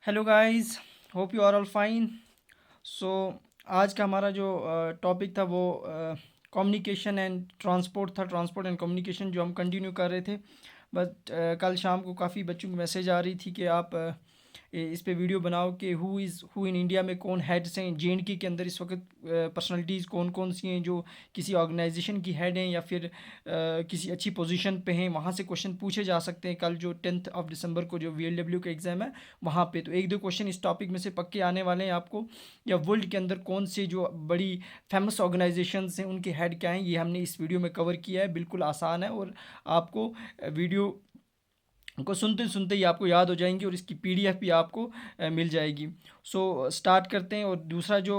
Hello guys, hope you are all fine. So आज का हमारा जो टॉपिक था वो कम्युनिकेशन एंड ट्रांसपोर्ट था। ट्रांसपोर्ट एंड कम्युनिकेशन जो हम कंटिन्यू कर रहे थे। बट कल शाम को काफ़ी बच्चों की मैसेज आ रही थी कि आप इस पे वीडियो बनाओ कि हु इन इंडिया में कौन हेड्स हैं JNK के अंदर इस वक्त। पर्सनालिटीज़ कौन कौन सी हैं जो किसी ऑर्गेनाइजेशन की हेड हैं या फिर किसी अच्छी पोजीशन पे हैं। वहाँ से क्वेश्चन पूछे जा सकते हैं कल जो 10 दिसंबर को जो VLW का एग्ज़ाम है वहाँ पे। तो एक दो क्वेश्चन इस टॉपिक में से पक्के आने वाले हैं आपको। या वर्ल्ड के अंदर कौन से जो बड़ी फेमस ऑर्गेनाइजेशंस हैं उनके हेड क्या हैं, ये हमने इस वीडियो में कवर किया है। बिल्कुल आसान है और आपको वीडियो को सुनते सुनते ही आपको याद हो जाएंगी और इसकी PDF भी आपको मिल जाएगी। सो स्टार्ट करते हैं। और दूसरा जो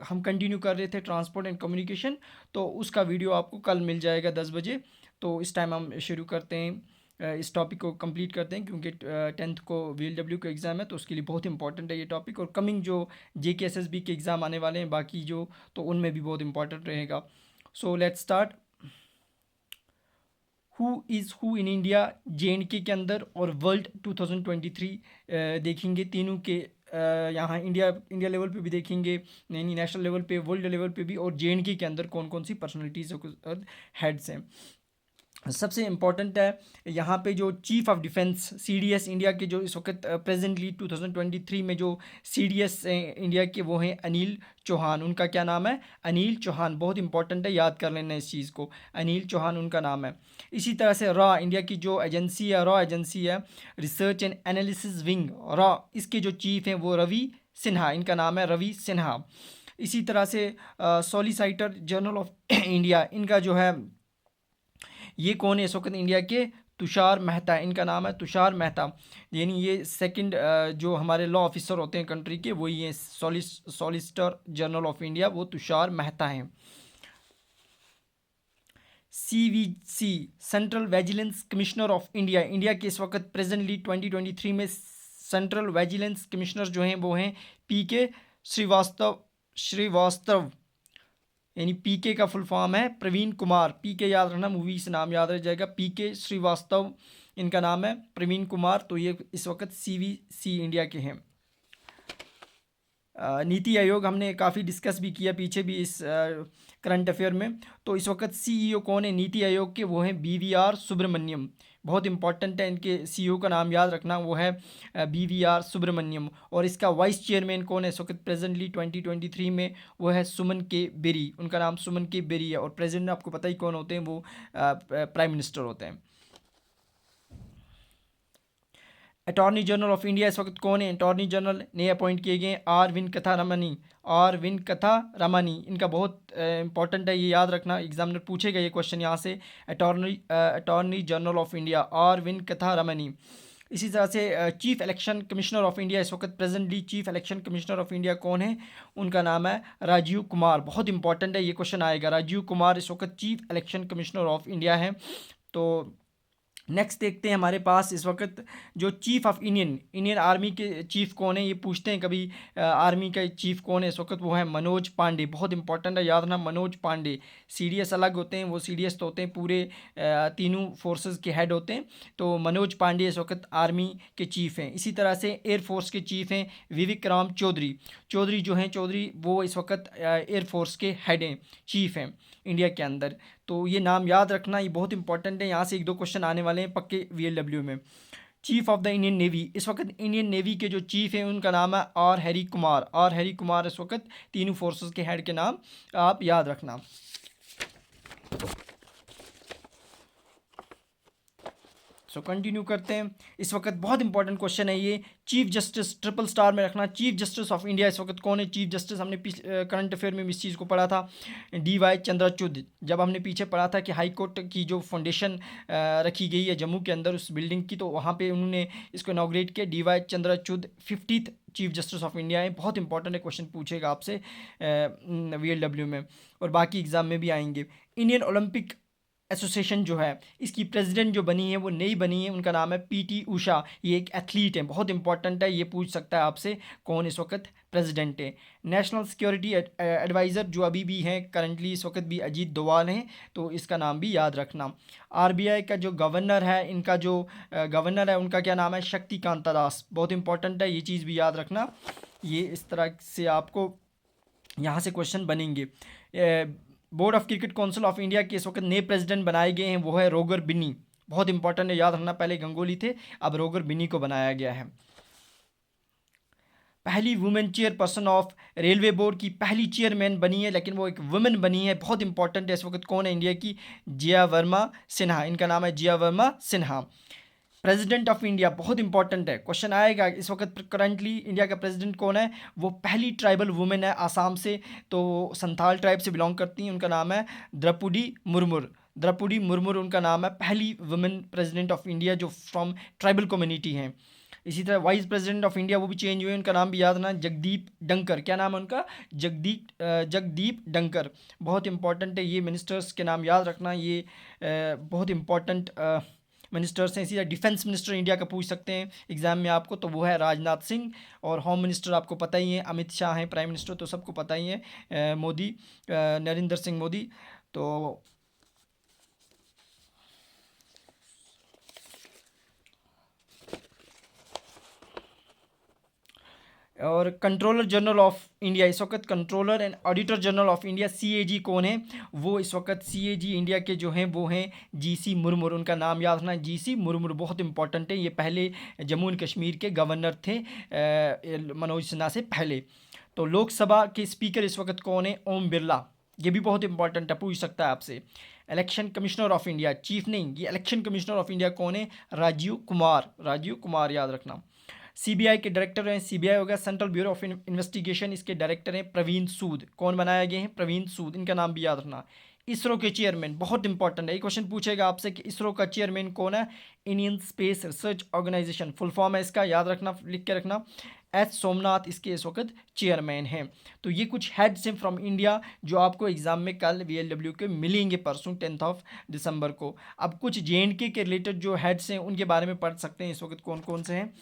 हम कंटिन्यू कर रहे थे ट्रांसपोर्ट एंड कम्युनिकेशन, तो उसका वीडियो आपको कल मिल जाएगा 10 बजे। तो इस टाइम हम शुरू करते हैं, इस टॉपिक को कंप्लीट करते हैं क्योंकि 10th को VLW का एग्ज़ाम है तो उसके लिए बहुत इंपॉर्टेंट है ये टॉपिक। और कमिंग जो JK SSB के एग्ज़ाम आने वाले हैं बाकी जो, तो उनमें भी बहुत इंपॉर्टेंट रहेगा। So let's start. Who is who in India JNK के अंदर और वर्ल्ड 2023 देखेंगे तीनों के। यहाँ इंडिया इंडिया लेवल पे भी देखेंगे, यानी नेशनल लेवल पे, वर्ल्ड लेवल पे भी, और JNK के अंदर कौन कौन सी पर्सनलिटीज़ हेड्स हैं। सबसे इम्पॉर्टेंट है यहाँ पे जो chief of defence CDS India के जो इस वक्त प्रेजेंटली 2023 में जो CDS हैं इंडिया के, वो हैं अनिल चौहान। उनका क्या नाम है? अनिल चौहान। बहुत इंपॉर्टेंट है, याद कर लेना इस चीज़ को। अनिल चौहान उनका नाम है। इसी तरह से रॉ इंडिया की जो एजेंसी है, रॉ एजेंसी है, research and analysis wing, raw, इसके जो चीफ हैं वो रवि सिन्हा, इनका नाम है रवि सिन्हा। इसी तरह से सॉलिसिटर जनरल ऑफ इंडिया, इनका जो है ये कौन है इस वक्त इंडिया के? तुषार मेहता, इनका नाम है तुषार मेहता। यानी ये सेकंड जो हमारे लॉ ऑफिसर होते हैं कंट्री के, वही हैं सॉलिसिटर जनरल ऑफ इंडिया, वो तुषार मेहता हैं। CVC central vigilance commissioner of India, India के इस वक्त प्रेजेंटली 2023 में सेंट्रल विजिलेंस कमिश्नर जो हैं वो हैं PK श्रीवास्तव। यानी PK का फुल फॉर्म है प्रवीण कुमार। PK याद रखना, मूवी से नाम याद रह जाएगा। PK श्रीवास्तव इनका नाम है, प्रवीण कुमार। तो ये इस वक्त CVC इंडिया के हैं। नीति आयोग हमने काफ़ी डिस्कस भी किया पीछे भी इस करंट अफेयर में। तो इस वक्त CEO कौन है नीति आयोग के? वो हैं BVR सुब्रमण्यम। बहुत इंपॉर्टेंट है, इनके CEO का नाम याद रखना, वो है BVR सुब्रमण्यम। और इसका वाइस चेयरमैन कौन है इस वक्त प्रेजेंटली 2023 में? वो है सुमन के बेरी, उनका नाम सुमन के बेरी है। और प्रेजेंट आपको पता ही कौन होते हैं, वो प्राइम मिनिस्टर होते हैं। अटॉर्नी जनरल ऑफ इंडिया इस वक्त कौन है? अटॉर्नी जनरल नए अपॉइंट किए गए are Venkata Ramani. Are Venkata रमनी, इनका बहुत इंपॉर्टेंट है, ये याद रखना, एग्जामिनर पूछेगा ये क्वेश्चन यहाँ से। Attorney general of India R Venkata Ramani. इसी तरह से chief election commissioner of India इस वक्त presently chief election commissioner of India कौन है? उनका नाम है राजीव कुमार। बहुत इंपॉर्टेंट है, ये क्वेश्चन आएगा। राजीव कुमार इस वक्त chief election commissioner of India है। तो नेक्स्ट देखते हैं हमारे पास इस वक्त जो चीफ ऑफ इंडियन आर्मी के चीफ कौन है, ये पूछते हैं कभी। आर्मी का चीफ कौन है इस वक्त? वो है मनोज पांडे। बहुत इंपॉर्टेंट है, याद रखना, मनोज पांडे। CDS अलग होते हैं, वो CDS तो होते हैं पूरे तीनों फोर्सेस के हेड होते हैं। तो मनोज पांडे इस वक्त आर्मी के चीफ हैं। इसी तरह से एयरफोर्स के चीफ हैं विवेक चौधरी। चौधरी जो हैं, चौधरी, वो इस वक्त एयरफोर्स के हेड हैं, चीफ हैं इंडिया के अंदर। तो ये नाम याद रखना, ये बहुत इंपॉर्टेंट है, यहाँ से एक दो क्वेश्चन आने वाले हैं पक्के VLW में। Chief of the Indian navy, इस वक्त इंडियन नेवी के जो चीफ हैं उनका नाम है R Harry Kumar. R Harry Kumar इस वक्त तीनों फोर्सेस के हेड के नाम आप याद रखना। सो कंटिन्यू करते हैं। इस वक्त बहुत इंपॉर्टेंट क्वेश्चन है ये, चीफ जस्टिस, ट्रिपल स्टार में रखना। चीफ जस्टिस ऑफ इंडिया इस वक्त कौन है? चीफ जस्टिस हमने करंट अफेयर में इस चीज़ को पढ़ा था, DY चंद्रचूड। जब हमने पीछे पढ़ा था कि हाई कोर्ट की जो फाउंडेशन रखी गई है जम्मू के अंदर उस बिल्डिंग की, तो वहाँ पे उन्होंने इसको इनॉग्रेट किया। DY Chandrachud 50th chief justice of India है। बहुत इंपॉर्टेंट है, क्वेश्चन पूछेगा आपसे VLW में और बाकी एग्जाम में भी आएंगे। इंडियन ओलंपिक एसोसिएशन जो है, इसकी प्रेसिडेंट जो बनी है वो नई बनी है, उनका नाम है PT उषा। ये एक एथलीट है, बहुत इंपॉर्टेंट है, ये पूछ सकता है आपसे कौन इस वक्त प्रेसिडेंट है। नेशनल सिक्योरिटी एडवाइज़र जो अभी भी हैं करंटली इस वक्त भी अजीत डोवाल हैं, तो इसका नाम भी याद रखना। आरबीआई का जो गवर्नर है, इनका जो गवर्नर है उनका क्या नाम है, शक्तिकांता दास। बहुत इंपॉर्टेंट है, ये चीज़ भी याद रखना। ये इस तरह से आपको यहाँ से क्वेश्चन बनेंगे। Board of cricket council of India के इस वक्त नए प्रेसिडेंट बनाए गए हैं, वो है रोगर बिन्नी। बहुत इंपॉर्टेंट है, याद रखना। पहले गंगोली थे, अब रोगर बिन्नी को बनाया गया है। पहली women chairperson of railway board की पहली चेयरमैन बनी है, लेकिन वो एक वुमेन बनी है। बहुत इंपॉर्टेंट है, इस वक्त कौन है इंडिया की, जिया वर्मा सिन्हा। इनका नाम है Jiya Verma Sinha. President of India बहुत इंपॉर्टेंट है, क्वेश्चन आएगा। इस वक्त करंटली इंडिया का प्रेसिडेंट कौन है, वो पहली ट्राइबल वुमेन है आसाम से, तो संथाल ट्राइब से बिलोंग करती हैं। उनका नाम है द्रौपदी मुर्मू। द्रौपदी मुर्मू उनका नाम है, पहली वुमेन प्रेसिडेंट ऑफ इंडिया जो फ्रॉम ट्राइबल कम्युनिटी हैं। इसी तरह वाइस प्रेसिडेंट ऑफ इंडिया वो भी चेंज हुए, उनका नाम भी याद रखना, जगदीप डंकर। क्या नाम है उनका, जगदीप डंकर। बहुत इंपॉर्टेंट है, ये मिनिस्टर्स के नाम याद रखना। ये बहुत इंपॉर्टेंट मिनिस्टर्स हैं। इसी तरह डिफेंस मिनिस्टर इंडिया का पूछ सकते हैं एग्जाम में आपको, तो वो है राजनाथ सिंह। और होम मिनिस्टर आपको पता ही है, अमित शाह हैं प्राइम मिनिस्टर, तो सबको पता ही है, मोदी, नरेंद्र सिंह मोदी। तो और कंट्रोलर जनरल ऑफ इंडिया, इस वक्त controller and auditor general of India CAG कौन है, वो इस वक्त सीएजी इंडिया के जो हैं वो हैं जीसी मुर्मू। उनका नाम याद रखना, जीसी मुर्मू। बहुत इंपॉर्टेंट है, ये पहले जम्मू एंड कश्मीर के गवर्नर थे मनोज सिन्हा से पहले। तो लोकसभा के स्पीकर इस वक्त कौन है, ओम बिरला। ये भी बहुत इंपॉर्टेंट है, पूछ सकता है आपसे। Election commissioner of India, chief नहीं, ये इलेक्शन कमिश्नर ऑफ इंडिया कौन है, राजीव कुमार। राजीव कुमार याद रखना। सीबीआई के डायरेक्टर हैं, सीबीआई हो गया सेंट्रल ब्यूरो ऑफ इन्वेस्टिगेशन, इसके डायरेक्टर हैं प्रवीण सूद। कौन बनाया गए हैं, प्रवीण सूद। इनका नाम भी याद रखना। इसरो के चेयरमैन, बहुत इंपॉर्टेंट है, ये क्वेश्चन पूछेगा आपसे कि इसरो का चेयरमैन कौन है, Indian Space Research Organisation, full form है इसका, याद रखना, लिख के रखना। एस सोमनाथ इसके इस वक्त चेयरमैन हैं। तो ये कुछ हेड्स हैं फ्रॉम इंडिया जो आपको एग्जाम में कल वीएलडब्ल्यू के मिलेंगे, परसों 10 दिसंबर को। अब कुछ जेएंडके के रिलेटेड जो हेड्स हैं उनके बारे में पढ़ सकते हैं इस वक्त कौन कौन से हैं।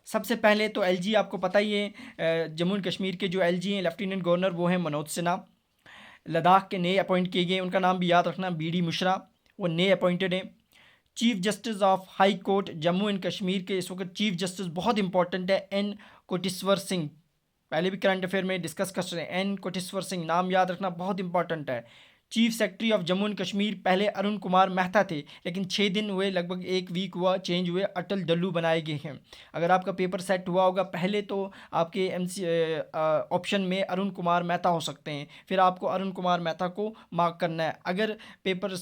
सबसे पहले तो एलजी आपको पता ही है, जम्मू एंड कश्मीर के जो एलजी हैं लेफ्टिनेंट गवर्नर वो हैं मनोज सिन्हा। लद्दाख के नए अपॉइंट किए गए, उनका नाम भी याद रखना, बीडी मिश्रा। वो नए अपॉइंटेड हैं। Chief justice of high court Jammu and Kashmir के इस वक्त चीफ जस्टिस बहुत इंपॉर्टेंट है, एन कोटेश्वर सिंह। पहले भी करंट अफेयर में डिस्कस कर रहे हैं, एन कोटेश्वर सिंह नाम याद रखना, बहुत इंपॉर्टेंट है। Chief secretary of Jammu and Kashmir पहले अरुण कुमार मेहता थे, लेकिन 6 दिन हुए, लगभग 1 वीक हुआ, चेंज हुए, अटल डल्लू बनाए गए हैं। अगर आपका पेपर सेट हुआ होगा, पहले तो आपके ऑप्शन में अरुण कुमार मेहता हो सकते हैं, फिर आपको अरुण कुमार मेहता को मार्क करना है। अगर पेपर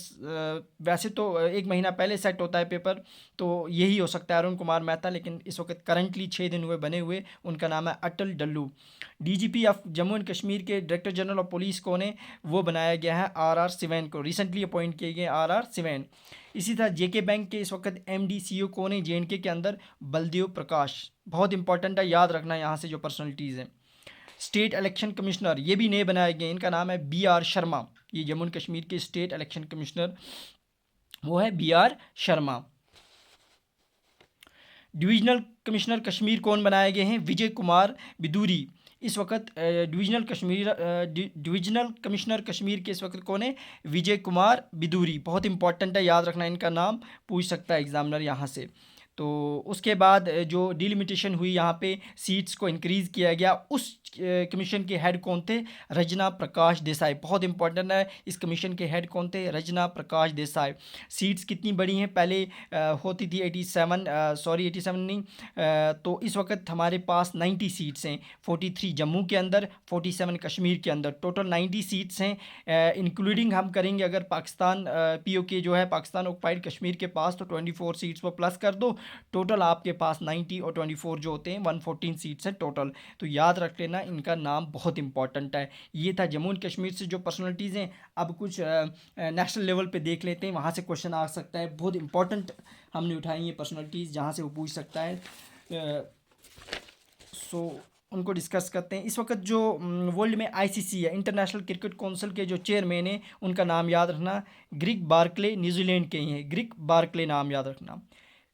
वैसे तो 1 महीना पहले सेट होता है पेपर, तो यही हो सकता है अरुण कुमार मेहता, लेकिन इस वक्त करंटली 6 दिन हुए बने हुए, उनका नाम है Atal Dulloo. DGP of Jammu and Kashmir के डायरेक्टर जनरल ऑफ पुलिस कौन है, वो बनाया गया है आर सिवैन को, रिसेंटली अपॉइंट किए गए आर सिवैन। इसी तरह जेके बैंक के इस वक्त एमडी सीईओ कौन है, जेएंडके के अंदर बलदेव प्रकाश। बहुत इंपॉर्टेंट है, याद रखना यहाँ से जो पर्सनलिटीज़ हैं। स्टेट इलेक्शन कमिश्नर ये भी नए बनाए गए, इनका नाम है BR शर्मा। ये जम्मू एंड कश्मीर के स्टेट इलेक्शन कमिश्नर वो है BR Sharma. Divisional commissioner Kashmir कौन बनाए गए हैं, विजय कुमार बिदूरी। इस वक्त डिविजनल कमिश्नर कश्मीर के इस वक्त कौन है, विजय कुमार बिदूरी। बहुत इंपॉर्टेंट है, याद रखना, इनका नाम पूछ सकता है एग्जामिनर यहाँ से। तो उसके बाद जो डिलिमिटेशन हुई यहाँ पे सीट्स को इंक्रीज़ किया गया, उस कमीशन के हेड कौन थे, रजना प्रकाश देसाई। बहुत इंपॉर्टेंट है, इस कमीशन के हेड कौन थे, रजना प्रकाश देसाई। सीट्स कितनी बड़ी हैं, पहले होती थी 87 नहीं, तो इस वक्त हमारे पास 90 सीट्स हैं, 43 जम्मू के अंदर, 47 कश्मीर के अंदर, टोटल 90 सीट्स हैं। इंक्लूडिंग हम करेंगे अगर पाकिस्तान POK जो है पाकिस्तान ऑक्युपाइड कश्मीर के पास, तो 24 सीट्स वो प्लस कर दो, टोटल आपके पास 90 और 24 जो होते हैं 114 सीट्स हैं टोटल। तो याद रख लेना, इनका नाम बहुत इंपॉर्टेंट है। ये था जम्मू एंड कश्मीर से जो पर्सनलिटीज़ हैं। अब कुछ नेशनल लेवल पे देख लेते हैं, वहाँ से क्वेश्चन आ सकता है। बहुत इंपॉर्टेंट हमने उठाई है पर्सनलिटीज़ जहाँ से वो पूछ सकता है। सो उनको डिस्कस करते हैं। इस वक्त जो वर्ल्ड में ICC है, इंटरनेशनल क्रिकेट काउंसिल के जो चेयरमैन हैं, उनका नाम याद रखना, ग्रेग बार्कले, न्यूजीलैंड के ही हैं, ग्रेग बार्कले नाम याद रखना।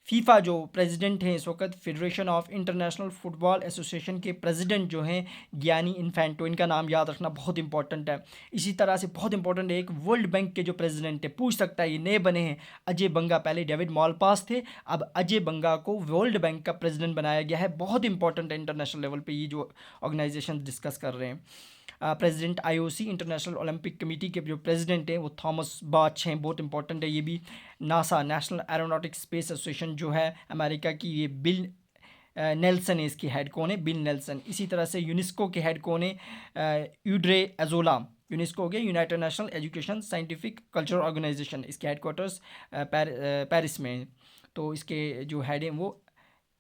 फीफा जो प्रेसिडेंट हैं इस वक्त, federation of international football association के प्रेसिडेंट जो हैं गियानी इन्फेंटो, इनका नाम याद रखना बहुत इंपॉर्टेंट है। इसी तरह से बहुत इंपॉर्टेंट है एक वर्ल्ड बैंक के जो प्रेसिडेंट है, पूछ सकता है, ये नए बने हैं अजय बंगा, पहले डेविड मॉलपास थे, अब अजय बंगा को वर्ल्ड बैंक का प्रेसिडेंट बनाया गया है। बहुत इंपॉर्टेंट है इंटरनेशनल लेवल पे ये जो ऑर्गेनाइजेशन डिस्कस कर रहे हैं। President IOC international Olympic committee के जो प्रेसिडेंट हैं वो थॉमस बाच हैं, बहुत इंपॉर्टेंट है ये भी। NASA national aeronautics space association जो है अमेरिका की, ये बिल नेल्सन है, इसकी हेड कौन है, बिल नेल्सन। इसी तरह से यूनेस्को के हेड कौन है, यूड्रे एजोला। यूनेस्को हो गया United National Education Scientific Cultural Organisation, इसके हेडक्वार्टर्स पेरिस में है। तो इसके जो हेड हैं वो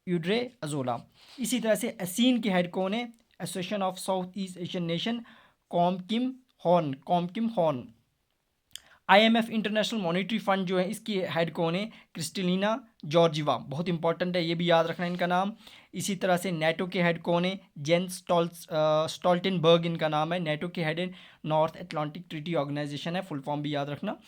यूड्रे अजोला। इसी तरह से एसीन के हेड कौन है, association of south east Asian nation, com Kim horn. IMF international monetary fund जो है इसकी हेड कौन है, क्रिस्टलिना जॉर्जिवा, बहुत इंपॉर्टेंट है ये भी याद रखना इनका नाम। इसी तरह से नेटो के हेड कौन है, जेंस स्टॉल्टेनबर्ग इनका नाम है। नेटो के हेड है, नॉर्थ अटलांटिक ट्रीटी ऑर्गेनाइजेशन है, फुल फॉर्म भी याद रखना।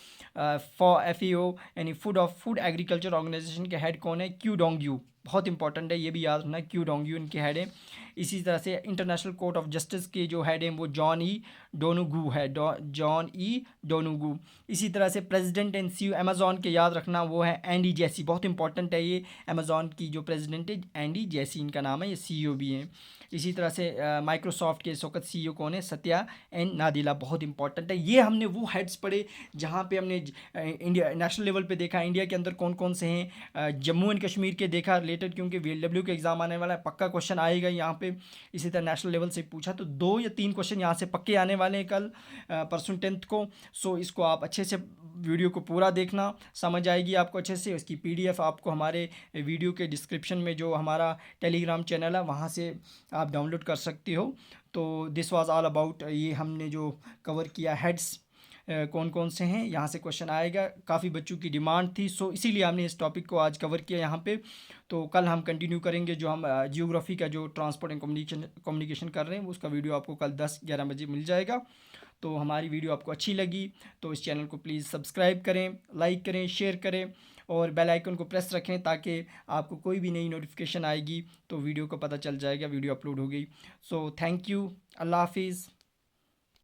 फॉर एफएओ यानी फूड एग्रीकल्चर ऑर्गेनाइजेशन के हेड कौन है, क्यू डोंग यू, बहुत इंपॉर्टेंट है ये भी याद रखना, क्यू डोंग यू इनके हेड है। इसी तरह से इंटरनेशनल कोर्ट ऑफ जस्टिस के जो हेड हैं वो जॉन ई डोनुगू है, जॉन ई डोनुगू। इसी तरह से प्रेसिडेंट एंड सीईओ अमेजॉन के याद रखना वो है एंडी जेसी, बहुत इंपॉर्टेंट है ये। अमेजॉन की जो प्रेसिडेंट है एंडी जेसी इनका नाम है, ये सीईओ भी हैं। इसी तरह से माइक्रोसॉफ्ट के इस वक्त सीईओ कौन है, सत्या एन नादिला, बहुत इंपॉर्टेंट है। ये हमने वो हेड्स पढ़े जहाँ पे हमने इंडिया नेशनल लेवल पे देखा इंडिया के अंदर कौन कौन से हैं। जम्मू एंड कश्मीर के देखा रिलेटेड, क्योंकि VLW के एग्ज़ाम आने वाला है, पक्का क्वेश्चन आएगा यहाँ पे। इसी तरह नेशनल लेवल से पूछा तो 2 या 3 क्वेश्चन यहाँ से पक्के आने वाले हैं कल परसों 10th को। सो इसको आप अच्छे से वीडियो को पूरा देखना, समझ आएगी आपको अच्छे से। इसकी PDF आपको हमारे वीडियो के डिस्क्रिप्शन में जो हमारा टेलीग्राम चैनल है वहाँ से आप डाउनलोड कर सकते हो। तो दिस वाज ऑल अबाउट, ये हमने जो कवर किया हेड्स कौन कौन से हैं, यहाँ से क्वेश्चन आएगा, काफ़ी बच्चों की डिमांड थी, सो इसीलिए हमने इस टॉपिक को आज कवर किया यहाँ पे। तो कल हम कंटिन्यू करेंगे जो हम जियोग्राफी का जो ट्रांसपोर्ट एंड कम्युनिकेशन कर रहे हैं उसका वीडियो आपको कल 10-11 बजे मिल जाएगा। तो हमारी वीडियो आपको अच्छी लगी तो इस चैनल को प्लीज़ सब्सक्राइब करें, लाइक करें, शेयर करें और बेल आइकन को प्रेस रखें ताकि आपको कोई भी नई नोटिफिकेशन आएगी तो वीडियो को पता चल जाएगा वीडियो अपलोड हो गई। सो थैंक यू, अल्लाह हाफिज़।